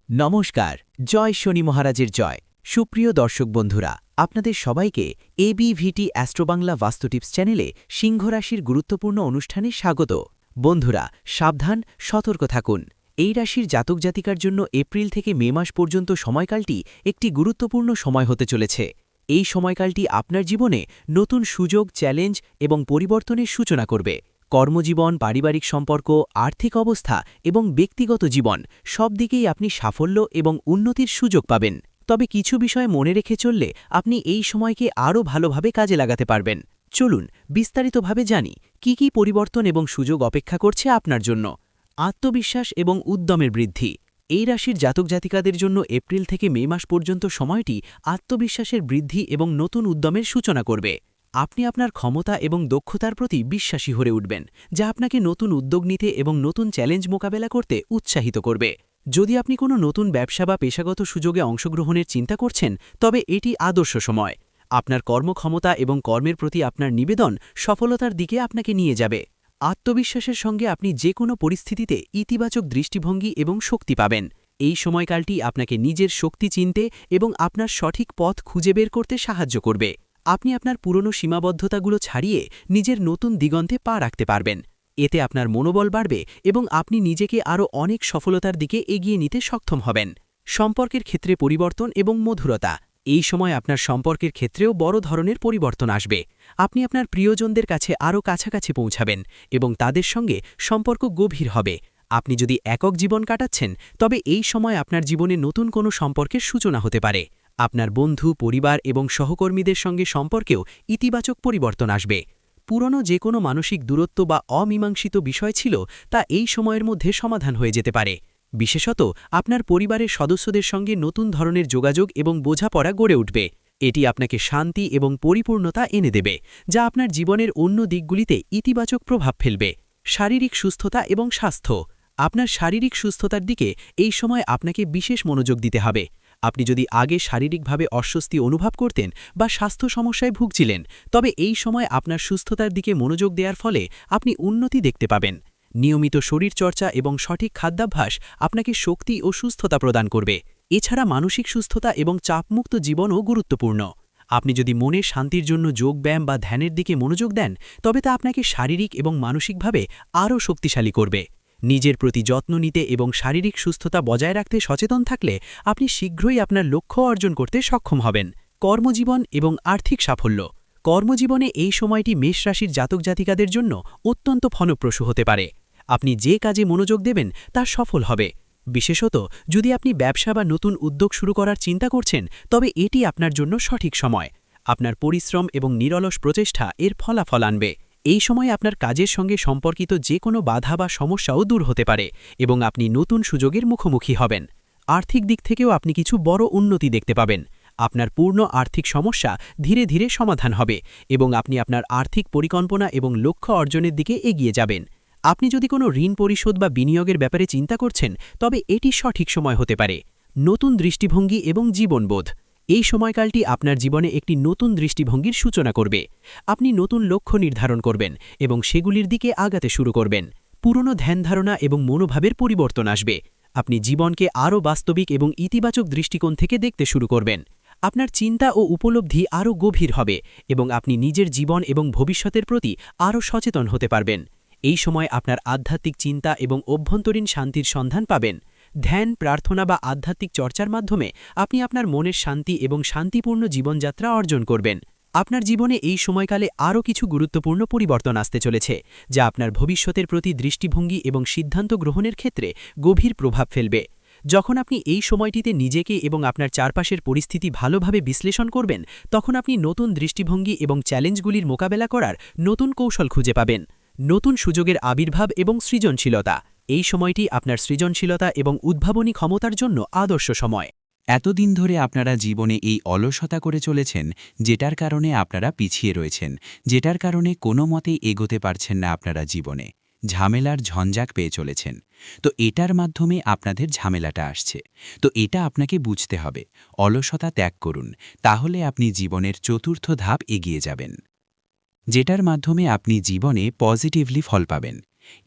নমস্কার। জয় শনি মহারাজের জয়। সুপ্রিয় দর্শক বন্ধুরা, আপনাদের সবাইকে এবিভিটি অ্যাস্ট্রোবাংলা বাস্তু টিপস চ্যানেলে সিংহ রাশির গুরুত্বপূর্ণ অনুষ্ঠানে স্বাগত। বন্ধুরা, সাবধান, সতর্ক থাকুন। এই রাশির জাতক জাতিকার জন্য এপ্রিল থেকে মে মাস পর্যন্ত সময়কালটি একটি গুরুত্বপূর্ণ সময় হতে চলেছে। এই সময়কালটি আপনার জীবনে নতুন সুযোগ, চ্যালেঞ্জ এবং পরিবর্তনের সূচনা করবে। কর্মজীবন, পারিবারিক সম্পর্ক, আর্থিক অবস্থা এবং ব্যক্তিগত জীবন সব দিকেই আপনি সাফল্য এবং উন্নতির সুযোগ পাবেন। তবে কিছু বিষয় মনে রেখে চললে আপনি এই সময়কে আরও ভালোভাবে কাজে লাগাতে পারবেন। চলুন বিস্তারিতভাবে জানি কি পরিবর্তন এবং সুযোগ অপেক্ষা করছে আপনার জন্য। আত্মবিশ্বাস এবং উদ্যমের বৃদ্ধি। এই রাশির জাতক জাতিকাদের জন্য এপ্রিল থেকে মে মাস পর্যন্ত সময়টি আত্মবিশ্বাসের বৃদ্ধি এবং নতুন উদ্যমের সূচনা করবে। আপনি আপনার ক্ষমতা এবং দক্ষতার প্রতি বিশ্বাসী হয়ে উঠবেন, যা আপনাকে নতুন উদ্যোগ নিতে এবং নতুন চ্যালেঞ্জ মোকাবেলা করতে উৎসাহিত করবে। যদি আপনি কোনো নতুন ব্যবসা বা পেশাগত সুযোগে অংশগ্রহণের চিন্তা করছেন, তবে এটি আদর্শ সময়। আপনার কর্মক্ষমতা এবং কর্মের প্রতি আপনার নিবেদন সফলতার দিকে আপনাকে নিয়ে যাবে। আত্মবিশ্বাসের সঙ্গে আপনি যে কোনো পরিস্থিতিতে ইতিবাচক দৃষ্টিভঙ্গি এবং শক্তি পাবেন। এই সময়কালটি আপনাকে নিজের শক্তি চিনতে এবং আপনার সঠিক পথ খুঁজে বের করতে সাহায্য করবে। আপনি আপনার পুরনো সীমাবদ্ধতাগুলো ছাড়িয়ে নিজের নতুন দিগন্তে পা রাখতে পারবেন। এতে আপনার মনোবল বাড়বে এবং আপনি নিজেকে আরও অনেক সফলতার দিকে এগিয়ে নিতে সক্ষম হবেন। সম্পর্কের ক্ষেত্রে পরিবর্তন এবং মধুরতা। এই সময় আপনার সম্পর্কের ক্ষেত্রেও বড় ধরনের পরিবর্তন আসবে। আপনি আপনার প্রিয়জনদের কাছে আরও কাছাকাছি পৌঁছাবেন এবং তাদের সঙ্গে সম্পর্ক গভীর হবে। আপনি যদি একক জীবন কাটাচ্ছেন, তবে এই সময় আপনার জীবনে নতুন কোনো সম্পর্কের সূচনা হতে পারে। আপনার বন্ধু, পরিবার এবং সহকর্মীদের সঙ্গে সম্পর্কেও ইতিবাচক পরিবর্তন আসবে। পুরনো যে কোনো মানসিক দূরত্ব বা অমীমাংসিত বিষয় ছিল, তা এই সময়ের মধ্যে সমাধান হয়ে যেতে পারে। বিশেষত আপনার পরিবারের সদস্যদের সঙ্গে নতুন ধরনের যোগাযোগ এবং বোঝাপড়া গড়ে উঠবে। এটি আপনাকে শান্তি এবং পরিপূর্ণতা এনে দেবে, যা আপনার জীবনের অন্য দিকগুলিতে ইতিবাচক প্রভাব ফেলবে। শারীরিক সুস্থতা এবং স্বাস্থ্য। আপনার শারীরিক সুস্থতার দিকে এই সময় আপনাকে বিশেষ মনোযোগ দিতে হবে। আপনি যদি আগে শারীরিকভাবে অস্বস্তি অনুভব করতেন বা স্বাস্থ্য সমস্যায় ভুগছিলেন, তবে এই সময় আপনার সুস্থতার দিকে মনোযোগ দেওয়ার ফলে আপনি উন্নতি দেখতে পাবেন। নিয়মিত শরীরচর্চা এবং সঠিক খাদ্যাভ্যাস আপনাকে শক্তি ও সুস্থতা প্রদান করবে। এছাড়া মানসিক সুস্থতা এবং চাপমুক্ত জীবনও গুরুত্বপূর্ণ। আপনি যদি মনের শান্তির জন্য যোগব্যায়াম বা ধ্যানের দিকে মনোযোগ দেন, তবে তা আপনাকে শারীরিক এবং মানসিকভাবে আরও শক্তিশালী করবে। নিজের প্রতি যত্ন নিতে এবং শারীরিক সুস্থতা বজায় রাখতে সচেতন থাকলে আপনি শীঘ্রই আপনার লক্ষ্য অর্জন করতে সক্ষম হবেন। কর্মজীবন এবং আর্থিক সাফল্য। কর্মজীবনে এই সময়টি মেষ রাশির জাতক জাতিকাদের জন্য অত্যন্ত ফলপ্রসূ হতে পারে। আপনি যে কাজে মনোযোগ দেবেন তা সফল হবে। বিশেষত যদি আপনি ব্যবসা বা নতুন উদ্যোগ শুরু করার চিন্তা করছেন, তবে এটি আপনার জন্য সঠিক সময়। আপনার পরিশ্রম এবং নিরলস প্রচেষ্টা এর ফলাফল আনবে। এই সময় আপনার কাজের সঙ্গে সম্পর্কিত যে কোনো বাধা বা সমস্যাও দূর হতে পারে এবং আপনি নতুন সুযোগের মুখোমুখি হবেন। আর্থিক দিক থেকেও আপনি কিছু বড় উন্নতি দেখতে পাবেন। আপনার পূর্ণ আর্থিক সমস্যা ধীরে ধীরে সমাধান হবে এবং আপনি আপনার আর্থিক পরিকল্পনা এবং লক্ষ্য অর্জনের দিকে এগিয়ে যাবেন। আপনি যদি কোনো ঋণ পরিশোধ বা বিনিয়োগের ব্যাপারে চিন্তা করছেন, তবে এটি সঠিক সময় হতে পারে। নতুন দৃষ্টিভঙ্গি এবং জীবনবোধ। এই সময়কালটি আপনার জীবনে একটি নতুন দৃষ্টিভঙ্গির সূচনা করবে। আপনি নতুন লক্ষ্য নির্ধারণ করবেন এবং সেগুলির দিকে আগাতে শুরু করবেন। পুরনো ধ্যানধারণা এবং মনোভাবের পরিবর্তন আসবে। আপনি জীবনকে আরও বাস্তবিক এবং ইতিবাচক দৃষ্টিকোণ থেকে দেখতে শুরু করবেন। আপনার চিন্তা ও উপলব্ধি আরও গভীর হবে এবং আপনি নিজের জীবন এবং ভবিষ্যতের প্রতি আরও সচেতন হতে পারবেন। এই সময় আপনার আধ্যাত্মিক চিন্তা এবং অভ্যন্তরীণ শান্তির সন্ধান পাবেন। ধ্যান, প্রার্থনা বা আধ্যাত্মিক চর্চার মাধ্যমে আপনি আপনার মনের শান্তি এবং শান্তিপূর্ণ জীবনযাত্রা অর্জন করবেন। আপনার জীবনে এই সময়কালে আরও কিছু গুরুত্বপূর্ণ পরিবর্তন আসতে চলেছে, যা আপনার ভবিষ্যতের প্রতি দৃষ্টিভঙ্গি এবং সিদ্ধান্ত গ্রহণের ক্ষেত্রে গভীর প্রভাব ফেলবে। যখন আপনি এই সময়টিতে নিজেকে এবং আপনার চারপাশের পরিস্থিতি ভালোভাবে বিশ্লেষণ করবেন, তখন আপনি নতুন দৃষ্টিভঙ্গি এবং চ্যালেঞ্জগুলির মোকাবেলা করার নতুন কৌশল খুঁজে পাবেন। নতুন সুযোগের আবির্ভাব এবং সৃজনশীলতা। এই সময়টি আপনার সৃজনশীলতা এবং উদ্ভাবনী ক্ষমতার জন্য আদর্শ সময়। এতদিন ধরে আপনারা জীবনে এই অলসতা করে চলেছেন, যেটার কারণে আপনারা পিছিয়ে রয়েছেন, যেটার কারণে কোনো মতেই এগোতে পারছেন না আপনারা জীবনে। ঝামেলার ঝঞ্ঝাক পেয়ে চলেছেন। তো এটার মাধ্যমে আপনাদের ঝামেলাটা আসছে। তো এটা আপনাকে বুঝতে হবে। অলসতা ত্যাগ করুন, তাহলে আপনি জীবনের চতুর্থ ধাপ এগিয়ে যাবেন, যেটার মাধ্যমে আপনি জীবনে পজিটিভলি ফল পাবেন।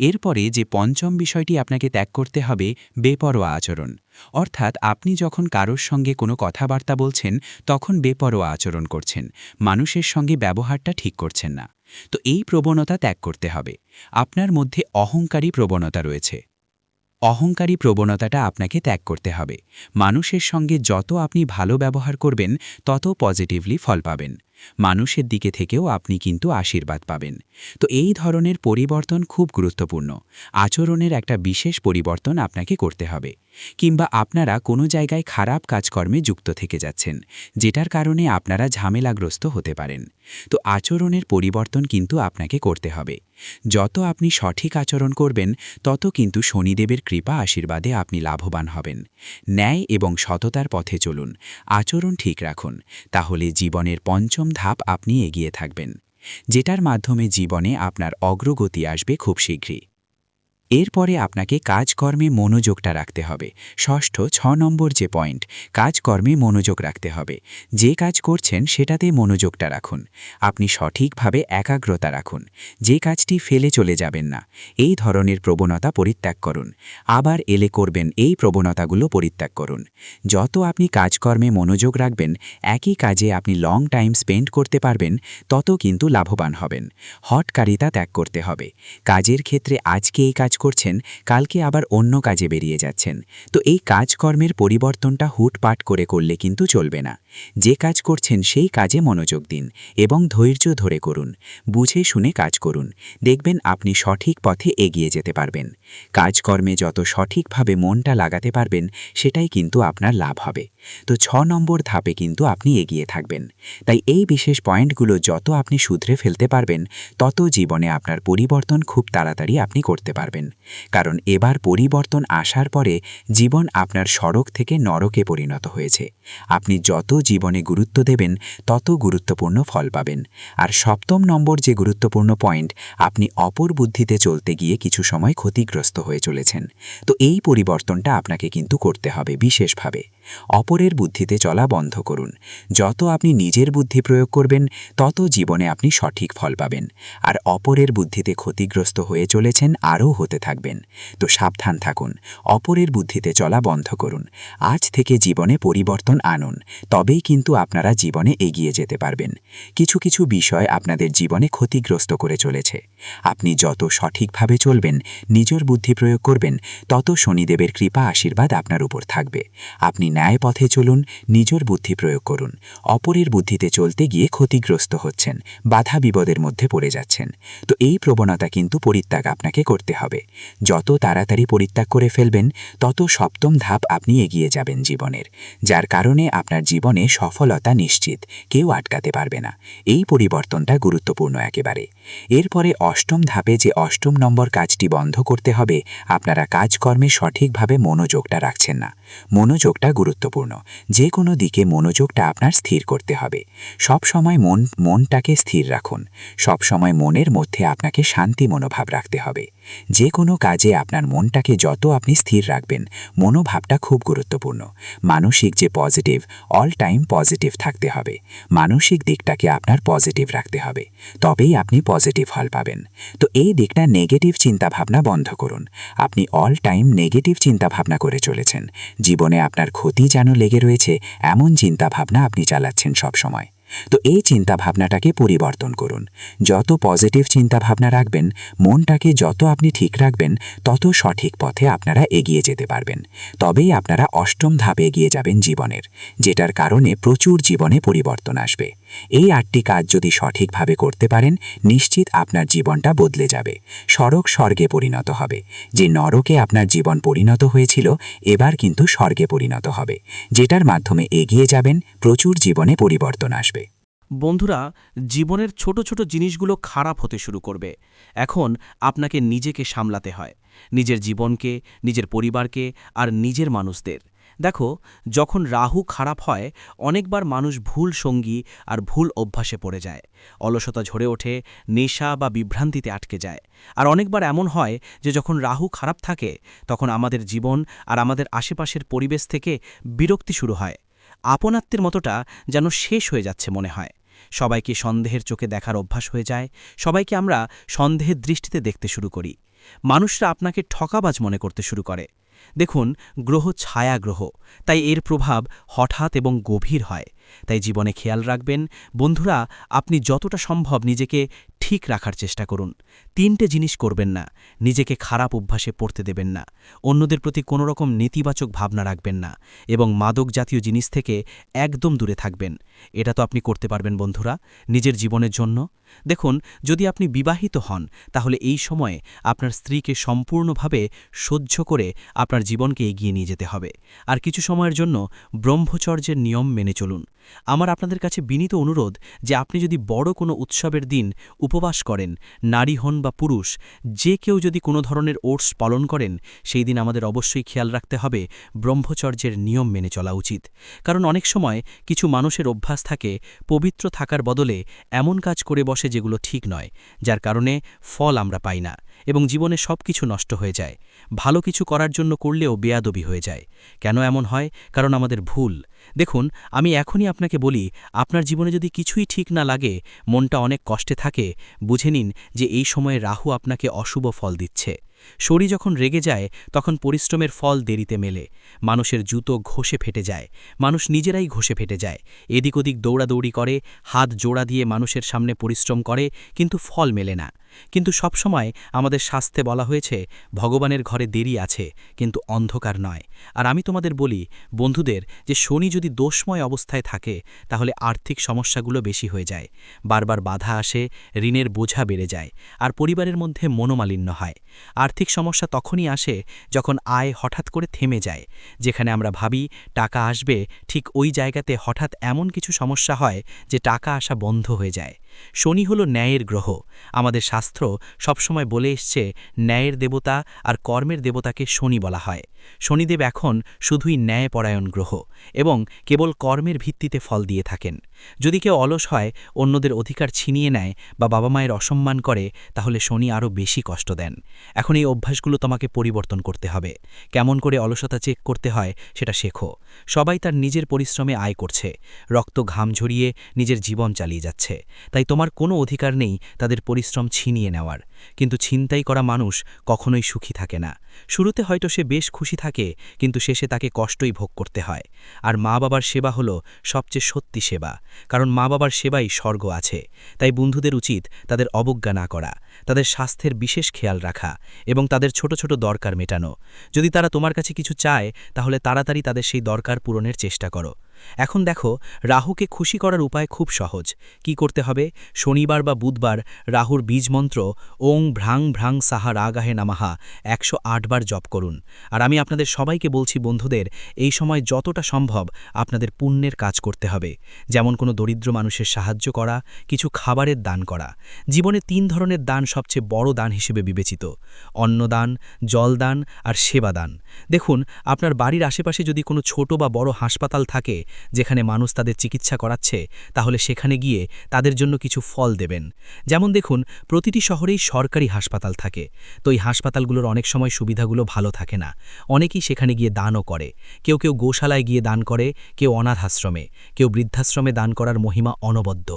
এরপরে যে পঞ্চম বিষয়টি আপনাকে ত্যাগ করতে হবে, বেপরোয়া আচরণ। অর্থাৎ আপনি যখন কারোর সঙ্গে কোনো কথাবার্তা বলছেন তখন বেপরোয়া আচরণ করছেন, মানুষের সঙ্গে ব্যবহারটা ঠিক করছেন না। তো এই প্রবণতা ত্যাগ করতে হবে। আপনার মধ্যে অহংকারী প্রবণতা রয়েছে, অহংকারী প্রবণতাটা আপনাকে ত্যাগ করতে হবে। মানুষের সঙ্গে যত আপনি ভালো ব্যবহার করবেন তত পজিটিভলি ফল পাবেন, মানুষের দিকে থেকেও আপনি কিন্তু আশীর্বাদ পাবেন। তো এই ধরনের পরিবর্তন খুব গুরুত্বপূর্ণ। আচরণের একটা বিশেষ পরিবর্তন আপনাকে করতে হবে। কিংবা আপনারা কোনো জায়গায় খারাপ কাজকর্মে যুক্ত থেকে যাচ্ছেন, যেটার কারণে আপনারা ঝামেলাগ্রস্ত হতে পারেন। তো আচরণের পরিবর্তন কিন্তু আপনাকে করতে হবে। যত আপনি সঠিক আচরণ করবেন তত কিন্তু শনিদেবের কৃপা আশীর্বাদে আপনি লাভবান হবেন। ন্যায় এবং সততার পথে চলুন, আচরণ ঠিক রাখুন, তাহলে জীবনের পঞ্চম ধাপ আপনি এগিয়ে থাকবেন, যেটার মাধ্যমে জীবনে আপনার অগ্রগতি আসবে খুব শীঘ্রই। এরপরে আপনাকে কাজকর্মে মনোযোগটা রাখতে হবে। ষষ্ঠ 6 নম্বর যে পয়েন্ট, কাজকর্মে মনোযোগ রাখতে হবে। যে কাজ করছেন সেটাতে মনোযোগটা রাখুন, আপনি সঠিকভাবে একাগ্রতা রাখুন, যে কাজটি ফেলে চলে যাবেন না। এই ধরনের প্রবণতা পরিত্যাগ করুন, আবার এলে করবেন, এই প্রবণতাগুলো পরিত্যাগ করুন। যত আপনি কাজকর্মে মনোযোগ রাখবেন, একই কাজে আপনি লং টাইম স্পেন্ড করতে পারবেন, তত কিন্তু লাভবান হবেন। হঠকারিতা ত্যাগ করতে হবে। কাজের ক্ষেত্রে আজকে এই কাজ করছেন, কালকে আবার অন্য কাজে বেরিয়ে যাচ্ছেন। তো এই কাজকর্মের পরিবর্তনটা হুটপাট করে করলে কিন্তু চলবে না। যে কাজ করছেন সেই কাজে মনোযোগ দিন এবং ধৈর্য ধরে করুন, বুঝে শুনে কাজ করুন। দেখবেন আপনি সঠিক পথে এগিয়ে যেতে পারবেন। কাজকর্মে যত সঠিকভাবে মনটা লাগাতে পারবেন, সেটাই কিন্তু আপনার লাভ হবে। তো 6 নম্বর ধাপে কিন্তু আপনি এগিয়ে থাকবেন। তাই এই বিশেষ পয়েন্টগুলো যত আপনি শুধরে ফেলতে পারবেন, তত জীবনে আপনার পরিবর্তন খুব তাড়াতাড়ি আপনি করতে পারবেন। কারণ এবার পরিবর্তন আসার পরে জীবন আপনার সড়ক থেকে নরকে পরিণত হয়েছে। আপনি যত জীবনে গুরুত্ব দেবেন তত গুরুত্বপূর্ণ ফল পাবেন। আর সপ্তম নম্বর যে গুরুত্বপূর্ণ পয়েন্ট, আপনি অপর বুদ্ধিতে চলতে গিয়ে কিছু সময় ক্ষতিগ্রস্ত হয়ে চলেছেন। তো এই পরিবর্তনটা আপনাকে কিন্তু করতে হবে বিশেষভাবে। অপরের বুদ্ধিতে চলা বন্ধ করুন। যত আপনি নিজের বুদ্ধি প্রয়োগ করবেন তত জীবনে আপনি সঠিক ফল পাবেন। আর অপরের বুদ্ধিতে ক্ষতিগ্রস্ত হয়ে চলেছেন, আরও হতে থাকবেন। তো সাবধান থাকুন, অপরের বুদ্ধিতে চলা বন্ধ করুন। আজ থেকে জীবনে পরিবর্তন আনুন, তবেই কিন্তু আপনারা জীবনে এগিয়ে যেতে পারবেন। কিছু কিছু বিষয় আপনাদের জীবনে ক্ষতিগ্রস্ত করে চলেছে। আপনি যত সঠিকভাবে চলবেন, নিজের বুদ্ধি প্রয়োগ করবেন, তত শনিদেবের কৃপা আশীর্বাদ আপনার উপর থাকবে। আপনি ন্যায় পথে চলুন, নিজের বুদ্ধি প্রয়োগ করুন। অপরের বুদ্ধিতে চলতে গিয়ে ক্ষতিগ্রস্ত হচ্ছেন, বাধা বিপদের মধ্যে পড়ে যাচ্ছেন। তো এই প্রবণতা কিন্তু পরিত্যাগ আপনাকে করতে হবে। যত তাড়াতাড়ি পরিত্যাগ করে ফেলবেন, তত সপ্তম ধাপ আপনি এগিয়ে যাবেন জীবনের, যার কারণে আপনার জীবনে সফলতা নিশ্চিত, কেউ আটকাতে পারবে না। এই পরিবর্তনটা গুরুত্বপূর্ণ একেবারে। এরপরে অষ্টম ধাপে যে অষ্টম নম্বর কাজটি বন্ধ করতে হবে, আপনারা কাজকর্মে সঠিকভাবে মনোযোগটা রাখছেন না। মনোযোগটা গুরুত্বপূর্ণ, যে কোনো দিকে মনোযোগটা আপনার স্থির করতে হবে। সব সময় মনটাকে স্থির রাখুন। সব সময় মনের মধ্যে আপনাকে শান্তি মনোভাব রাখতে হবে। যে কোনো কাজে আপনার মনটাকে যত আপনি স্থির রাখবেন, মনোভাবটা খুব গুরুত্বপূর্ণ। মানসিক যে পজিটিভ, অল টাইম পজিটিভ থাকতে হবে। মানসিক দিকটাকে আপনার পজিটিভ রাখতে হবে, তবেই আপনি পজিটিভ ফল পাবেন। তো এই দিকটা নেগেটিভ চিন্তাভাবনা বন্ধ করুন। আপনি অল টাইম নেগেটিভ চিন্তাভাবনা করে চলেছেন, জীবনে আপনার ক্ষতি যেন লেগে রয়েছে এমন চিন্তাভাবনা আপনি চালাচ্ছেন সব সময়। তো এই চিন্তাভাবনাটাকে পরিবর্তন করুন। যত পজিটিভ চিন্তাভাবনা রাখবেন, মনটাকে যত আপনি ঠিক রাখবেন, তত সঠিক পথে আপনারা এগিয়ে যেতে পারবেন। তবেই আপনারা অষ্টম ধাপে এগিয়ে যাবেন জীবনের, যেটার কারণে প্রচুর জীবনে পরিবর্তন আসবে। এই 8টি কাজ যদি সঠিকভাবে করতে পারেন, নিশ্চিত আপনার জীবনটা বদলে যাবে, সড়ক স্বর্গে পরিণত হবে। যে নরকে আপনার জীবন পরিণত হয়েছিল, এবার কিন্তু স্বর্গে পরিণত হবে, যেটার মাধ্যমে এগিয়ে যাবেন, প্রচুর জীবনে পরিবর্তন আসবে। বন্ধুরা, জীবনের ছোট ছোট জিনিসগুলো খারাপ হতে শুরু করবে। এখন আপনাকে নিজেকে সামলাতে হয়, নিজের জীবনকে, নিজের পরিবারকে আর নিজের মানুষদের। দেখো, যখন রাহু খারাপ হয়, অনেকবার মানুষ ভুল সঙ্গী আর ভুল অভ্যাসে পড়ে যায়, অলসতা ঝরে ওঠে, নেশা বা বিভ্রান্তিতে আটকে যায়। আর অনেকবার এমন হয় যে যখন রাহু খারাপ থাকে, তখন আমাদের জীবন আর আমাদের আশেপাশের পরিবেশ থেকে বিরক্তি শুরু হয়। আপনাত্মের মতোটা যেন শেষ হয়ে যাচ্ছে মনে হয়। সবাইকে সন্দেহের চোখে দেখার অভ্যাস হয়ে যায়, সবাইকে আমরা সন্দেহের দৃষ্টিতে দেখতে শুরু করি। মানুষরা আপনাকে ঠকাবাজ মনে করতে শুরু করে। দেখুন, গ্রহ ছায়া গ্রহ, তাই এর প্রভাব হঠাৎ এবং গভীর হয়। তাই জীবনে খেয়াল রাখবেন বন্ধুরা, আপনি যতটা সম্ভব নিজেকে ঠিক রাখার চেষ্টা করুন। 3টে জিনিস করবেন না: নিজেকে খারাপ অভ্যাসে পড়তে দেবেন না, অন্যদের প্রতি কোনো রকম নেতিবাচক ভাবনা রাখবেন না, এবং মাদক জাতীয় জিনিস থেকে একদম দূরে থাকবেন। এটা তো আপনি করতে পারবেন বন্ধুরা, নিজের জীবনের জন্য। দেখুন, যদি আপনি বিবাহিত হন তাহলে এই সময়ে আপনার স্ত্রীকে সম্পূর্ণভাবে সহ্য করে আপনার জীবনকে এগিয়ে নিয়ে যেতে হবে। আর কিছু সময়ের জন্য ব্রহ্মচর্যের নিয়ম মেনে চলুন। আমার আপনাদের কাছে বিনীত অনুরোধ যে আপনি যদি বড় কোনো উৎসবের দিন উপবাস করেন, নারী হন বা পুরুষ, যে কেউ যদি কোনো ধরনের ওটস পালন করেন, সেই দিন আমাদের অবশ্যই খেয়াল রাখতে হবে ব্রহ্মচর্যের নিয়ম মেনে চলা উচিত। কারণ অনেক সময় কিছু মানুষের অভ্যাস থাকে পবিত্র থাকার বদলে এমন কাজ করে বসে যেগুলো ঠিক নয়, যার কারণে ফল আমরা পাই না এবং জীবনে সব কিছু নষ্ট হয়ে যায়। ভালো কিছু করার জন্য করলেও বেয়াদবি হয়ে যায়। কেন এমন হয়? কারণ আমাদের ভুল। দেখুন, আমি এখনই আপনাকে বলি, আপনার জীবনে যদি কিছুই ঠিক না লাগে, মনটা অনেক কষ্টে থাকে, বুঝে নিন যে এই সময়ে রাহু আপনাকে অশুভ ফল দিচ্ছে। শরীর যখন রেগে যায় তখন পরিশ্রমের ফল দেরিতে মেলে। মানুষের জুতো ঘষে ফেটে যায়, মানুষ নিজেরাই ঘষে ফেটে যায়। এদিক ওদিক দৌড়াদৌড়ি করে, হাত জোড়া দিয়ে মানুষের সামনে পরিশ্রম করে, কিন্তু ফল মেলে না। কিন্তু সবসময় আমাদের শাস্ত্রে বলা হয়েছে ভগবানের ঘরে দেরি আছে, কিন্তু অন্ধকার নয়। আর আমি তোমাদের বলি বন্ধুদের, যে শনি যদি দোষময় অবস্থায় থাকে তাহলে আর্থিক সমস্যাগুলো বেশি হয়ে যায়, বারবার বাধা আসে, ঋণের বোঝা বেড়ে যায়, আর পরিবারের মধ্যে মনোমালিন্য হয়। আর্থিক সমস্যা তখনই আসে যখন আয় হঠাৎ করে থেমে যায়। যেখানে আমরা ভাবি টাকা আসবে, ঠিক ওই জায়গাতে হঠাৎ এমন কিছু সমস্যা হয় যে টাকা আসা বন্ধ হয়ে যায়। শনি হলো ন্যায়ের গ্রহ। আমাদের শাস্ত্র সবসময় বলে এসছে ন্যায়ের দেবতা আর কর্মের দেবতাকে শনি বলা হয়। শনিদেব এখন শুধুই ন্যায়পরায়ণ গ্রহ এবং কেবল কর্মের ভিত্তিতে ফল দিয়ে থাকেন। যদি কেউ অলস হয়, অন্যদের অধিকার ছিনিয়ে নেয় বা বাবা মায়ের অসম্মান করে, তাহলে শনি আরও বেশি কষ্ট দেন। এখন এই অভ্যাসগুলো তোমাকে পরিবর্তন করতে হবে। কেমন করে অলসতা চেক করতে হয় সেটা শেখো। সবাই তার নিজের পরিশ্রমে আয় করছে, রক্ত ঘাম ঝরিয়ে নিজের জীবন চালিয়ে যাচ্ছে। তাই তোমার কোনো অধিকার নেই তাদের পরিশ্রম ছিনিয়ে নেওয়ার। কিন্তু ছিনতাই করা মানুষ কখনোই সুখী থাকে না। শুরুতে হয়তো সে বেশ খুশি থাকে, কিন্তু শেষে তাকে কষ্টই ভোগ করতে হয়। আর মা বাবার সেবা হলো সবচেয়ে সত্যি সেবা, কারণ মা বাবার সেবাই স্বর্গ আছে। তাই বন্ধুদের উচিত তাদের অবজ্ঞা না করা, তাদের স্বাস্থ্যের বিশেষ খেয়াল রাখা এবং তাদের ছোট ছোট দরকার মেটানো। যদি তারা তোমার কাছে কিছু চায়, তাহলে তাড়াতাড়ি তাদের সেই দরকার পূরণের চেষ্টা করো। এখন দেখো, রাহুকে খুশি করার উপায় খুব সহজ। কি করতে হবে? শনিবার বা বুধবার রাহুর বীজ মন্ত্র ওং ভ্রাং ভ্রাং সাহা রাগাহে নামাহা 108 বার জপ করুন। আর আমি আপনাদের সবাইকে বলছি বন্ধুদের, এই সময় যতটা সম্ভব আপনাদের পুণ্যের কাজ করতে হবে। যেমন কোনো দরিদ্র মানুষের সাহায্য করা, কিছু খাবারের দান করা। জীবনে 3 ধরনের দান সবচেয়ে বড় দান হিসেবে বিবেচিত: অন্নদান, জলদান আর সেবাদান। দেখুন, আপনার বাড়ির আশেপাশে যদি কোনো ছোট বা বড় হাসপাতাল থাকে যেখানে মানুষ তাদের চিকিৎসা করাচ্ছে, তাহলে সেখানে গিয়ে তাদের জন্য কিছু ফল দেবেন। যেমন দেখুন, প্রতিটি শহরেই সরকারি হাসপাতাল থাকে, তো এই হাসপাতালগুলোর অনেক সময় সুবিধাগুলো ভালো থাকে না। অনেকেই সেখানে গিয়ে দানও করে। কেউ কেউ গোশালায় গিয়ে দান করে, কেউ অনাথ আশ্রমে, কেউ বৃদ্ধাশ্রমে। দান করার মহিমা অনবদ্য।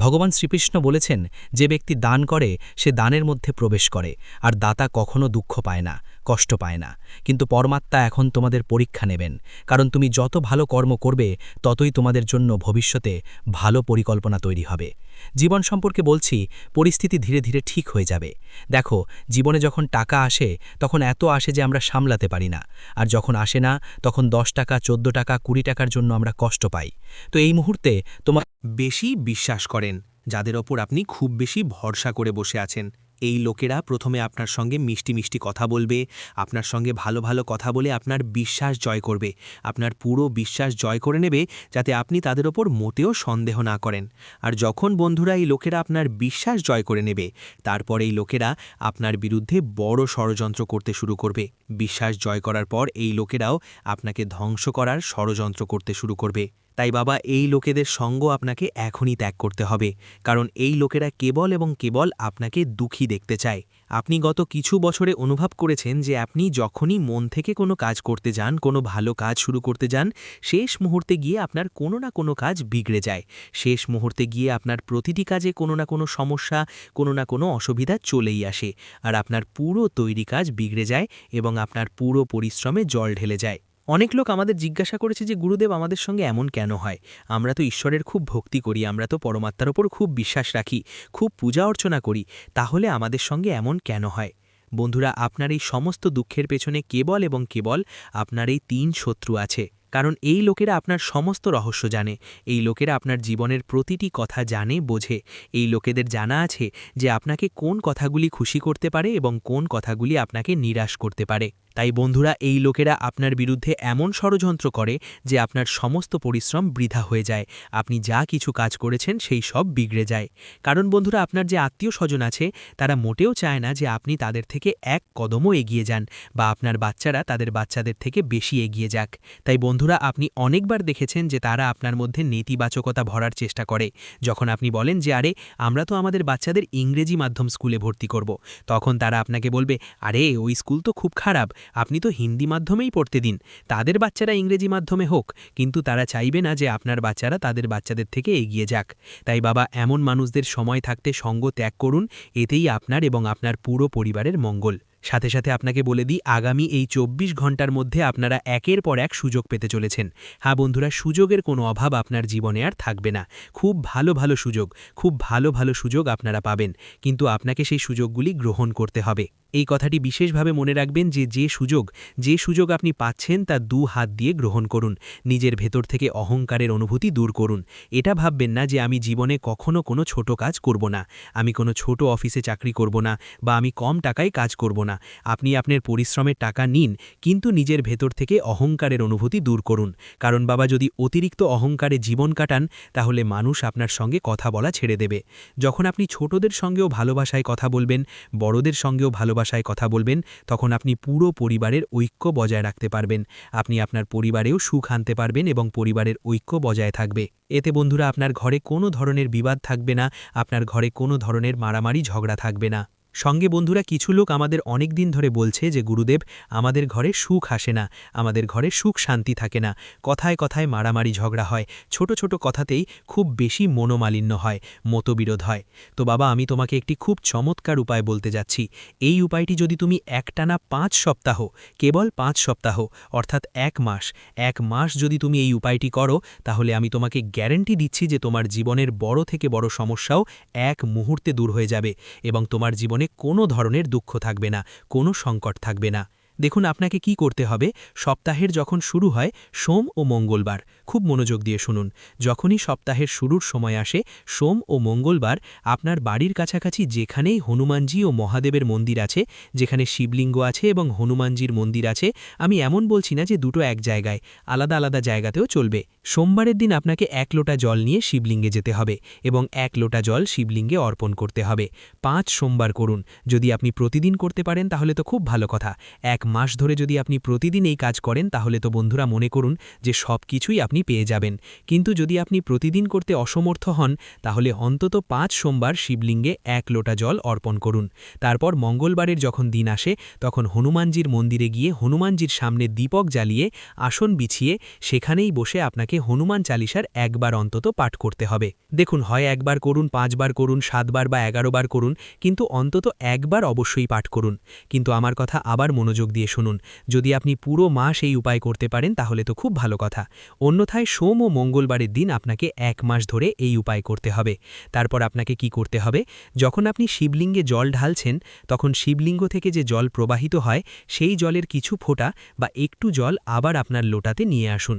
ভগবান শ্রীকৃষ্ণ বলেছেন, যে ব্যক্তি দান করে সে দানের মধ্যে প্রবেশ করে, আর দাতা কখনো দুঃখ পায় না, কষ্ট পায় না। কিন্তু পরমাত্মা এখন তোমাদের পরীক্ষা নেবেন, কারণ তুমি যত ভালো কর্ম করবে ততই তোমাদের জন্য ভবিষ্যতে ভালো পরিকল্পনা তৈরি হবে। জীবন সম্পর্কে বলছি, পরিস্থিতি ধীরে ধীরে ঠিক হয়ে যাবে। দেখো, জীবনে যখন টাকা আসে তখন এত আসে যে আমরা সামলাতে পারি না, আর যখন আসে না তখন 10 টাকা, 14 টাকা, 20 টাকার জন্য আমরা কষ্ট পাই। তো এই মুহূর্তে তোমার বেশি বিশ্বাস করেন, যাদের ওপর আপনি খুব বেশি ভরসা করে বসে আছেন, এই লোকেরা প্রথমে আপনার সঙ্গে মিষ্টি মিষ্টি কথা বলবে, আপনার সঙ্গে ভালো ভালো কথা বলে আপনার বিশ্বাস জয় করবে, আপনার পুরো বিশ্বাস জয় করে নেবে, যাতে আপনি তাদের ওপর মোটেও সন্দেহ না করেন। আর যখন বন্ধুরা এই লোকেরা আপনার বিশ্বাস জয় করে নেবে, তারপর এই লোকেরা আপনার বিরুদ্ধে বড় ষড়যন্ত্র করতে শুরু করবে। বিশ্বাস জয় করার পর এই লোকেরাও আপনাকে ধ্বংস করার ষড়যন্ত্র করতে শুরু করবে। তাই বাবা, এই লোকেদের সঙ্গ আপনাকে এখনই ত্যাগ করতে হবে, কারণ এই লোকেরা কেবল এবং কেবল আপনাকে দুঃখী দেখতে চায়, আপনি গত কিছু বছরে অনুভব করেছেন যে আপনি যখনই মন থেকে কোনো কাজ করতে যান, কোনো ভালো কাজ শুরু করতে যান, শেষ মুহূর্তে গিয়ে আপনার কোনো না কোনো কাজ বিগড়ে যায়। শেষ মুহূর্তে গিয়ে আপনার প্রতিটি কাজে কোনো না কোনো সমস্যা, কোনো না কোনো অসুবিধা চলেই আসে, আর আপনার পুরো তৈরি কাজ বিগড়ে যায় এবং আপনার পুরো পরিশ্রমে জল ঢেলে যায়। অনেক লোক আমাদের জিজ্ঞাসা করেছে যে গুরুদেব, আমাদের সঙ্গে এমন কেন হয়? আমরা তো ঈশ্বরের খুব ভক্তি করি, আমরা তো পরমাত্মার ওপর খুব বিশ্বাস রাখি, খুব পূজা অর্চনা করি, তাহলে আমাদের সঙ্গে এমন কেন হয়? বন্ধুরা, আপনার এই সমস্ত দুঃখের পেছনে কেবল এবং কেবল আপনার এই 3 শত্রু আছে। কারণ এই লোকেরা আপনার সমস্ত রহস্য জানে, এই লোকেরা আপনার জীবনের প্রতিটি কথা জানে, বোঝে। এই লোকেদের জানা আছে যে আপনাকে কোন কথাগুলি খুশি করতে পারে এবং কোন কথাগুলি আপনাকে নিরাশ করতে পারে। তাই বন্ধুরা, এই লোকেরা আপনার বিরুদ্ধে এমন ষড়যন্ত্র করে যে আপনার সমস্ত পরিশ্রম বৃথা হয়ে যায়, আপনি যা কিছু কাজ করেছেন সেই সব বিগড়ে যায়। কারণ বন্ধুরা, আপনার যে আত্মীয় স্বজন আছে তারা মোটেও চায় না যে আপনি তাদের থেকে এক কদমও এগিয়ে যান, বা আপনার বাচ্চারা তাদের বাচ্চাদের থেকে বেশি এগিয়ে যাক। তাই বন্ধুরা, আপনি অনেকবার দেখেছেন যে তারা আপনার মধ্যে নেতিবাচকতা ভরার চেষ্টা করে। যখন আপনি বলেন যে আরে আমরা তো আমাদের বাচ্চাদের ইংরেজি মাধ্যম স্কুলে ভর্তি করব, তখন তারা আপনাকে বলবে, আরে ওই স্কুল তো খুব খারাপ, আপনি তো হিন্দি মাধ্যমেই পড়তে দিন, তাদের বাচ্চারা ইংরেজি মাধ্যমে হোক। কিন্তু তারা চাইবে না যে আপনার বাচ্চারা তাদের বাচ্চাদের থেকে এগিয়ে যাক। তাই বাবা, এমন মানুষদের সময় থাকতে সঙ্গ ত্যাগ করুন, এতেই আপনার এবং আপনার পুরো পরিবারের মঙ্গল। সাথে সাথে আপনাকে বলে দিই, আগামী এই 24 ঘন্টার মধ্যে আপনারা একের পর এক সুযোগ পেতে চলেছেন। হ্যাঁ বন্ধুরা, সুযোগের কোনো অভাব আপনার জীবনে আর থাকবে না। খুব ভালো ভালো সুযোগ, খুব ভালো ভালো সুযোগ আপনারা পাবেন, কিন্তু আপনাকে সেই সুযোগগুলি গ্রহণ করতে হবে। এই কথাটি বিশেষভাবে মনে রাখবেন যে যে সুযোগ আপনি পাচ্ছেন তা 2 হাত দিয়ে গ্রহণ করুন। নিজের ভেতর থেকে অহংকারের অনুভূতি দূর করুন। এটা ভাববেন না যে আমি জীবনে কখনো কোনো ছোট কাজ করব না, আমি কোনো ছোট অফিসে চাকরি করব না, বা আমি কম টাকায় কাজ করব না। আপনি আপনার পরিশ্রমের টাকা নিন, কিন্তু নিজের ভেতর থেকে অহংকারের অনুভূতি দূর করুন। কারণ বাবা, যদি অতিরিক্ত অহংকারে জীবন কাটান, তাহলে মানুষ আপনার সঙ্গে কথা বলা ছেড়ে দেবে। যখন আপনি ছোটদের সঙ্গেও ভালোবাসায় কথা বলবেন, বড়দের সঙ্গেও ভালোবাসায় কথা বলবেন, তখন আপনি পুরো পরিবারের ঐক্য বজায় রাখতে পারবেন। আপনি আপনার পরিবারেও সুখ আনতে পারবেন এবং পরিবারের ঐক্য বজায় থাকবে। এতে বন্ধুরা, আপনার ঘরে কোনো ধরনের বিবাদ থাকবে না, আপনার ঘরে কোনো ধরনের মারামারি ঝগড়া থাকবে না। সঙ্গে বন্ধুরা, কিছু লোক আমাদের অনেক দিন ধরে বলছে যে গুরুদেব, আমাদের ঘরে সুখ আসে না, আমাদের ঘরে সুখ শান্তি থাকে না, কথায় কথায় মারামারি ঝগড়া হয়, ছোট ছোট কথাতেই খুব বেশি মনোমালিন্য হয়, মতবিরোধ হয়। তো বাবা, আমি তোমাকে একটি খুব চমৎকার উপায় বলতে যাচ্ছি। এই উপায়টি যদি তুমি একটানা 5 সপ্তাহ, কেবল 5 সপ্তাহ অর্থাৎ 1 মাস যদি তুমি এই উপায়টি করো, তাহলে আমি তোমাকে গ্যারান্টি দিচ্ছি যে তোমার জীবনের বড় থেকে বড় সমস্যাও এক মুহূর্তে দূর হয়ে যাবে এবং তোমার জীবনে কোনো ধরনের দুঃখ থাকবে না, কোনো সংকট থাকবে না। দেখুন, আপনাকে কি করতে হবে, সপ্তাহের যখন শুরু হয় সোম ও মঙ্গলবার, খুব মনোযোগ দিয়ে শুনুন, যখনই সপ্তাহের শুরুর সময় আসে সোম ও মঙ্গলবার, আপনার বাড়ির কাছাকাছি যেখানেই হনুমানজি ও মহাদেবের মন্দির আছে, যেখানে শিবলিঙ্গ আছে এবং হনুমানজির মন্দির আছে, আমি এমন বলছি না যে দুটো এক জায়গায়, আলাদা আলাদা জায়গাতেও চলবে। সোমবারের দিন আপনাকে 1 লোটা জল নিয়ে শিবলিঙ্গে যেতে হবে এবং 1 লোটা জল শিবলিঙ্গে অর্পণ করতে হবে। 5 সোমবার করুন। যদি আপনি প্রতিদিন করতে পারেন তাহলে তো খুব ভালো কথা। 1 মাস ধরে যদি আপনি প্রতিদিন এই কাজ করেন, তাহলে তো বন্ধুরা মনে করুন যে সব কিছুই আপনি পেয়ে যাবেন। কিন্তু যদি আপনি প্রতিদিন করতে অসমর্থ হন, তাহলে অন্তত 5 সোমবার শিবলিঙ্গে 1 লোটা জল অর্পণ করুন। তারপর মঙ্গলবারের যখন দিন আসে, তখন হনুমানজির মন্দিরে গিয়ে হনুমানজির সামনে দীপক জ্বালিয়ে আসন বিছিয়ে সেখানেই বসে আপনাকে হনুমান চালিসার 1 বার অন্তত পাঠ করতে হবে। দেখুন, হয় 1 বার করুন, 5 বার করুন, 7 বার বা 11 বার করুন, কিন্তু অন্তত 1 বার অবশ্যই পাঠ করুন। কিন্তু আমার কথা আবার মনোযোগ দিয়ে শুনুন, যদি আপনি পুরো মাস এই উপায় করতে পারেন তাহলে তো খুব ভালো কথা। অন্যথায় সোম ও মঙ্গলবারের দিন আপনাকে 1 মাস ধরে এই উপায় করতে হবে। তারপর আপনাকে কি করতে হবে, যখন আপনি শিবলিঙ্গে জল ঢালছেন, তখন শিবলিঙ্গ থেকে যে জল প্রবাহিত হয়, সেই জলের কিছু ফোঁটা বা একটু জল আবার আপনার লোটাতে নিয়ে আসুন।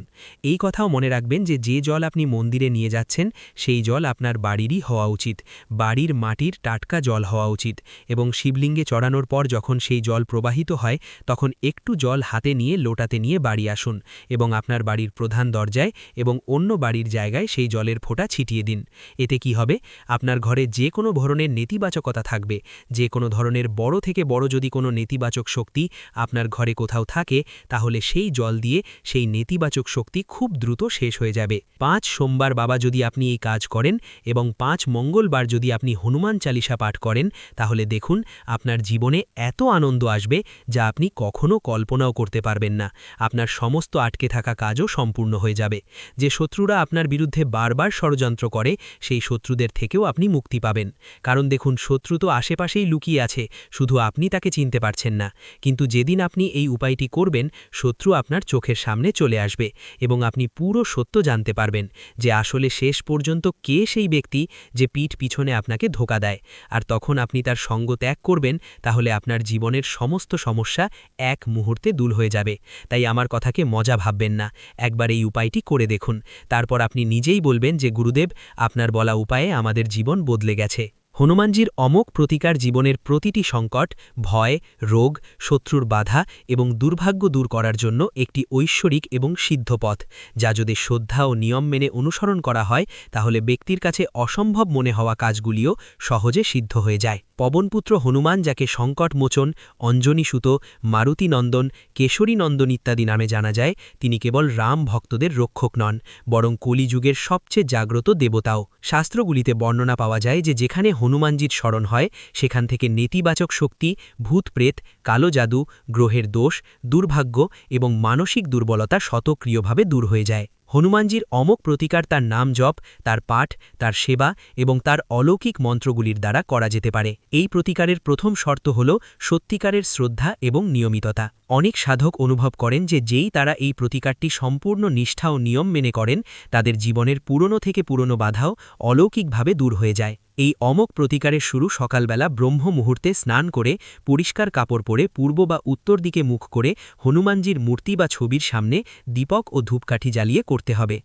এই কথাও মনে রাখবেন যে যে জল আপনি মন্দিরে নিয়ে যাচ্ছেন, সেই জল আপনার বাড়িরই হওয়া উচিত, বাড়ির মাটির টাটকা জল হওয়া উচিত। এবং শিবলিঙ্গে চড়ানোর পর যখন সেই জল প্রবাহিত হয়, তখন একটু জল হাতে নিয়ে লোটাতে নিয়ে বাড়ি আসুন এবং আপনার বাড়ির প্রধান দরজায় এবং অন্য বাড়ির জায়গায় সেই জলের ফোঁটা ছিটিয়ে দিন। এতে কি হবে, আপনার ঘরে যে কোনো ধরনের নেতিবাচকতা থাকবে, যে কোনো ধরনের বড় থেকে বড় যদি কোনো নেতিবাচক শক্তি আপনার ঘরে কোথাও থাকে, তাহলে সেই জল দিয়ে সেই নেতিবাচক শক্তি খুব দ্রুত শেষ হয়ে যাবে। 5 সোমবার বাবা যদি আপনি এই কাজ করেন এবং 5 মঙ্গলবার যদি আপনি হনুমান চালিসা পাঠ করেন, তাহলে দেখুন আপনার জীবনে এত আনন্দ আসবে যা আপনি কখনো কল্পনাও করতে পারবেন না। আপনার সমস্ত আটকে থাকা কাজও সম্পূর্ণ হয়ে যাবে। যে শত্রুরা আপনার বিরুদ্ধে বারবার ষড়যন্ত্র করে, সেই শত্রুদের থেকেও আপনি মুক্তি পাবেন। কারণ দেখুন, শত্রু তো আশেপাশেই লুকিয়ে আছে, শুধু আপনি তাকে চিনতে পারছেন না। কিন্তু যেদিন আপনি এই উপায়টি করবেন, শত্রু আপনার চোখের সামনে চলে আসবে এবং আপনি পুরো সত্য জানতে পারবেন যে আসলে শেষ পর্যন্ত কে সেই ব্যক্তি যে পিঠ পিছনে আপনাকে ধোঁকা দেয়। আর তখন আপনি তার সঙ্গ ত্যাগ করবেন, তাহলে আপনার জীবনের সমস্ত সমস্যা এক মুহূর্তে দূর হয়ে যাবে। তাই আমার কথাকে মজা ভাববেন না, একবার এই উপায়টি করে দেখুন। তারপর আপনি নিজেই বলবেন যে গুরুদেব, আপনার বলা উপায়ে আমাদের জীবন বদলে গেছে। হনুমানজির অমোঘ প্রতিকার জীবনের প্রতিটি সংকট, ভয়, রোগ, শত্রুর বাধা এবং দুর্ভাগ্য দূর করার জন্য একটি ঐশ্বরিক এবং সিদ্ধ পথ, যা যদি শ্রদ্ধা ও নিয়ম মেনে অনুসরণ করা হয়, তাহলে ব্যক্তির কাছে অসম্ভব মনে হওয়া কাজগুলিও সহজে সিদ্ধ হয়ে যায়। পবনপুত্র হনুমান, যাকে সংকটমোচন, অঞ্জনীসুত, মারুতিনন্দন, কেশরীনন্দন ইত্যাদি নামে জানা যায়, তিনি কেবল রাম ভক্তদের রক্ষক নন, বরং কলিযুগের সবচেয়ে জাগ্রত দেবতাও। শাস্ত্রগুলিতে বর্ণনা পাওয়া যায় যে যেখানে হনুমানজির স্মরণ হয়, সেখান থেকে নেতিবাচক শক্তি, ভূতপ্রেত, কালো জাদু, গ্রহের দোষ, দুর্ভাগ্য এবং মানসিক দুর্বলতা স্বতঃক্রিয়ভাবে দূর হয়ে যায়। হনুমানজির অমোঘ প্রতিকার তার নাম জপ, তার পাঠ, তার সেবা এবং তার অলৌকিক মন্ত্রগুলির দ্বারা করা যেতে পারে। এই প্রতিকারের প্রথম শর্ত হল সত্যিকারের শ্রদ্ধা এবং নিয়মিততা। অনেক সাধক অনুভব করেন যে যেই তারা এই প্রতিকারটি সম্পূর্ণ নিষ্ঠা ও নিয়ম মেনে করেন, তাদের জীবনের পুরনো থেকে পুরনো বাধাও অলৌকিকভাবে দূর হয়ে যায়। এই অমোঘ প্রতিকারের শুরু সকালবেলা ব্রহ্ম মুহূর্তে স্নান করে, পরিষ্কার কাপড় পরে, পূর্ব বা উত্তর দিকে মুখ করে হনুমানজির মূর্তি বা ছবির সামনে দীপক ও ধূপকাঠি জ্বালিয়ে করতে হবে।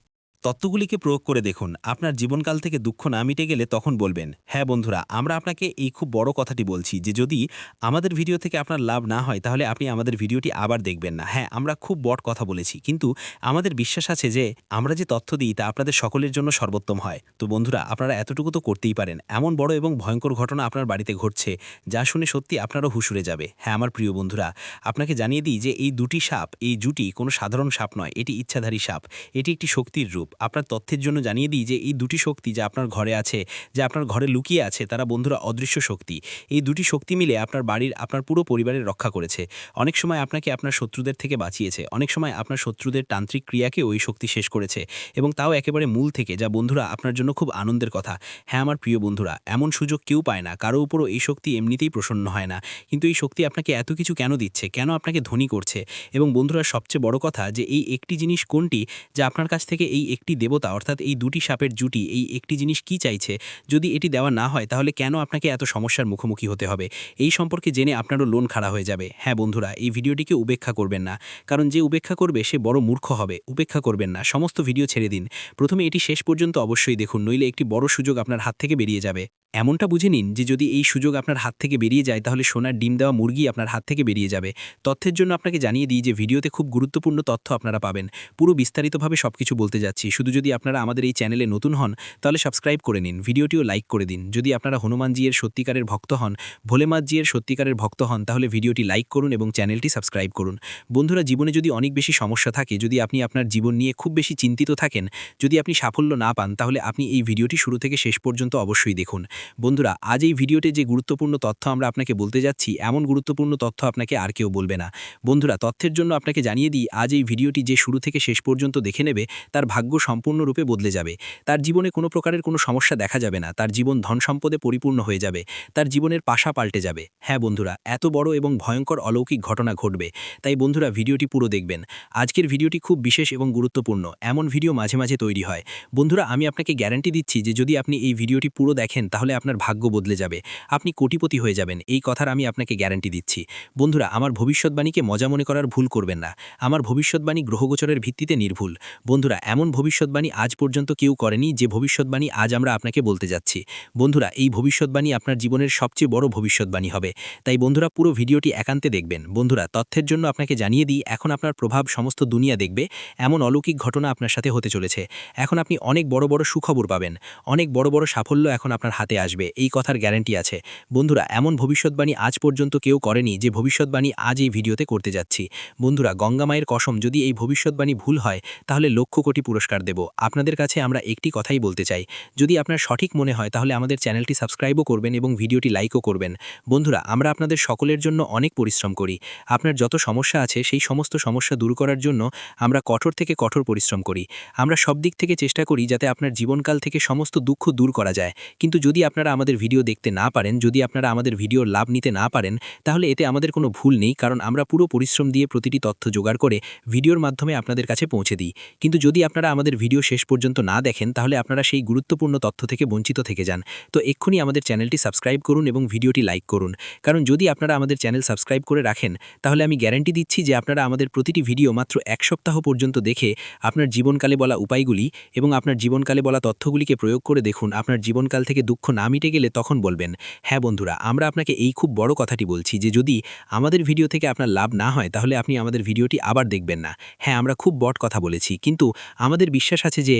তত্ত্বগুলিকে প্রয়োগ করে দেখুন। আপনার জীবনকাল থেকে দুঃখ না মিটে গেলে তখন বলবেন, হ্যাঁ বন্ধুরা, আমরা আপনাকে এই খুব বড় কথাটি বলছি যে যদি আমাদের ভিডিও থেকে আপনার লাভ না হয়, তাহলে আপনি আমাদের ভিডিওটি আবার দেখবেন না। হ্যাঁ, আমরা খুব বড় কথা বলেছি, কিন্তু আমাদের বিশ্বাস আছে যে আমরা যে তথ্য দিই তা আপনাদের সকলের জন্য সর্বোত্তম হয়। তো বন্ধুরা, আপনারা এতটুকু তো করতেই পারেন। এমন বড় এবং ভয়ঙ্কর ঘটনা আপনার বাড়িতে ঘটছে, যা শুনে সত্যি আপনারও হুঁশ উড়ে যাবে। হ্যাঁ আমার প্রিয় বন্ধুরা, আপনাকে জানিয়ে দিই যে এই দুটি সাপ, এই জুটি কোনো সাধারণ সাপ নয়, এটি ইচ্ছাধারী সাপ, এটি একটি শক্তির রূপ। আপনার তথ্যের জন্য জানিয়ে দিই যে এই দুটি শক্তি যা আপনার ঘরে আছে, যা আপনার ঘরে লুকিয়ে আছে, তারা বন্ধুরা অদৃশ্য শক্তি। এই দুটি শক্তি মিলে আপনার বাড়ির, আপনার পুরো পরিবারের রক্ষা করেছে। অনেক সময় আপনাকে আপনার শত্রুদের থেকে বাঁচিয়েছে, অনেক সময় আপনার শত্রুদের তান্ত্রিক ক্রিয়াকে ওই শক্তি শেষ করেছে, এবং তাও একেবারে মূল থেকে, যা বন্ধুরা আপনার জন্য খুব আনন্দের কথা। হ্যাঁ আমার প্রিয় বন্ধুরা, এমন সুযোগ কেউ পায় না, কারো উপরও এই শক্তি এমনিতেই প্রসন্ন হয় না। কিন্তু এই শক্তি আপনাকে এত কিছু কেন দিচ্ছে, কেন আপনাকে ধনী করছে? এবং বন্ধুরা, সবচেয়ে বড় কথা যে এই একটি জিনিস কোনটি, যা আপনার কাছ থেকে এই একটি দেবতা অর্থাৎ এই দুটি সাপের জুটি এই একটি জিনিস কি চাইছে, যদি এটি দেওয়া না হয় তাহলে কেন আপনাকে এত সমস্যার মুখোমুখি হতে হবে? এই সম্পর্কে জেনে আপনারও লোন খাড়া হয়ে যাবে। হ্যাঁ বন্ধুরা, এই ভিডিওটিকে উপেক্ষা করবেন না, কারণ যে উপেক্ষা করবে সে বড় মূর্খ হবে। উপেক্ষা করবেন না, সমস্ত ভিডিও ছেড়ে দিন। প্রথমে এটি শেষ পর্যন্ত অবশ্যই দেখুন, নইলে একটি বড় সুযোগ আপনার হাত থেকে বেরিয়ে যাবে। এমনটা বুঝে নিন যে যদি এই সুযোগ আপনার হাত থেকে বেরিয়ে যায়, তাহলে সোনার ডিম দেওয়া মুরগি আপনার হাত থেকে বেরিয়ে যাবে। তথ্যের জন্য আপনাকে জানিয়ে দিই যে ভিডিওতে খুব গুরুত্বপূর্ণ তথ্য আপনারা পাবেন। পুরো বিস্তারিতভাবে সবকিছু বলতে যাচ্ছি। শুধু যদি আপনারা আমাদের এই চ্যানেলে নতুন হন, তাহলে সাবস্ক্রাইব করে নিন, ভিডিওটিও লাইক করে দিন। যদি আপনারা হনুমানজির সত্যিকারের ভক্ত হন, ভোলেনাথজির সত্যিকারের ভক্ত হন, তাহলে ভিডিওটি লাইক করুন এবং চ্যানেলটি সাবস্ক্রাইব করুন। বন্ধুরা, জীবনে যদি অনেক বেশি সমস্যা থাকে, যদি আপনি আপনার জীবন নিয়ে খুব বেশি চিন্তিত থাকেন, যদি আপনি সাফল্য না পান, তাহলে আপনি এই ভিডিওটি শুরু থেকে শেষ পর্যন্ত অবশ্যই দেখুন। বন্ধুরা, আজ এই ভিডিওতে যে গুরুত্বপূর্ণ তথ্য আমরা আপনাকে বলতে যাচ্ছি, এমন গুরুত্বপূর্ণ তথ্য আপনাকে আর কেউ বলবে না। বন্ধুরা, তথ্যের জন্য আপনাকে জানিয়ে দিই, আজ এই ভিডিওটি যে শুরু থেকে শেষ পর্যন্ত দেখে নেবে, তার ভাগ্য সম্পূর্ণরূপে বদলে যাবে। তার জীবনে কোনো প্রকারের কোনো সমস্যা দেখা যাবে না, তার জীবন ধন সম্পদে পরিপূর্ণ হয়ে যাবে, তার জীবনের পাশা পাল্টে যাবে। হ্যাঁ বন্ধুরা, এত বড় এবং ভয়ঙ্কর অলৌকিক ঘটনা ঘটবে। তাই বন্ধুরা, ভিডিওটি পুরো দেখবেন। আজকের ভিডিওটি খুব বিশেষ এবং গুরুত্বপূর্ণ। এমন ভিডিও মাঝে মাঝে তৈরি হয়। বন্ধুরা, আমি আপনাকে গ্যারান্টি দিচ্ছি যে যদি আপনি এই ভিডিওটি পুরো দেখেন, তাহলে তাহলে আপনার ভাগ্য বদলে যাবে, আপনি কোটিপতি হয়ে যাবেন, এই কথার আমি আপনাকে গ্যারান্টি দিচ্ছি। বন্ধুরা, আমার ভবিষ্যৎবাণীকে মজা মনে করার ভুল করবেন না। আমার ভবিষ্যৎবাণী গ্রহগোচরের ভিত্তিতে নির্ভুল। বন্ধুরা, এমন ভবিষ্যৎবাণী আজ পর্যন্ত কেউ করেনি যে ভবিষ্যৎবাণী আজ আমরা আপনাকে বলতে যাচ্ছি। বন্ধুরা, এই ভবিষ্যৎবাণী আপনার জীবনের সবচেয়ে বড় ভবিষ্যৎবাণী হবে। তাই বন্ধুরা, পুরো ভিডিওটি একান্তে দেখবেন। বন্ধুরা, তথ্যের জন্য আপনাকে জানিয়ে দিই, এখন আপনার প্রভাব সমস্ত দুনিয়া দেখবে, এমন অলৌকিক ঘটনা আপনার সাথে হতে চলেছে। এখন আপনি অনেক বড় বড় সুখবর পাবেন, অনেক বড় বড় সাফল্য এখন আপনার হাতে আসবে, এই কথার গ্যারান্টি আছে। বন্ধুরা, এমন ভবিষ্যৎবাণী আজ পর্যন্ত কেউ করেনি যে ভবিষ্যৎবাণী আজ এই ভিডিওতে করতে যাচ্ছি। বন্ধুরা, গঙ্গা মায়ের কসম, যদি এই ভবিষ্যৎবাণী ভুল হয় তাহলে লক্ষ কোটি পুরস্কার দেব। আপনাদের কাছে আমরা একটি কথাই বলতে চাই, যদি আপনার সঠিক মনে হয় তাহলে আমাদের চ্যানেলটি সাবস্ক্রাইবও করবেন এবং ভিডিওটি লাইকও করবেন। বন্ধুরা, আমরা আপনাদের সকলের জন্য অনেক পরিশ্রম করি। আপনার যত সমস্যা আছে সেই সমস্ত সমস্যা দূর করার জন্য আমরা কঠোর থেকে কঠোর পরিশ্রম করি। আমরা সব দিক থেকে চেষ্টা করি যাতে আপনার জীবনকাল থেকে সমস্ত দুঃখ দূর করা যায়। কিন্তু যদি আপনারা আমাদের ভিডিও দেখতে না পারেন, যদি আপনারা আমাদের ভিডিওর লাভ নিতে না পারেন, তাহলে এতে আমাদের কোনো ভুল নেই, কারণ আমরা পুরো পরিশ্রম দিয়ে প্রতিটি তথ্য জোগাড় করে ভিডিওর মাধ্যমে আপনাদের কাছে পৌঁছে দিই। কিন্তু যদি আপনারা আমাদের ভিডিও শেষ পর্যন্ত না দেখেন তাহলে আপনারা সেই গুরুত্বপূর্ণ তথ্য থেকে বঞ্চিত থেকে যান। তো এক্ষুনি আমাদের চ্যানেলটি সাবস্ক্রাইব করুন এবং ভিডিওটি লাইক করুন, কারণ যদি আপনারা আমাদের চ্যানেল সাবস্ক্রাইব করে রাখেন তাহলে আমি গ্যারান্টি দিচ্ছি যে আপনারা আমাদের প্রতিটি ভিডিও মাত্র 1 সপ্তাহ পর্যন্ত দেখে আপনার জীবনকালে বলা উপায়গুলি এবং আপনার জীবনকালে বলা তথ্যগুলিকে প্রয়োগ করে দেখুন। আপনার জীবনকাল থেকে দুঃখ না মিটে গেলে তখন বলবেন, হ্যাঁ বন্ধুরা, আমরা আপনাকে এই খুব বড় কথাটি বলছি যে যদি আমাদের ভিডিও থেকে আপনার লাভ না হয় তাহলে আপনি আমাদের ভিডিওটি আবার দেখবেন না। হ্যাঁ, আমরা খুব বড় কথা বলেছি, কিন্তু আমাদের বিশ্বাস আছে যে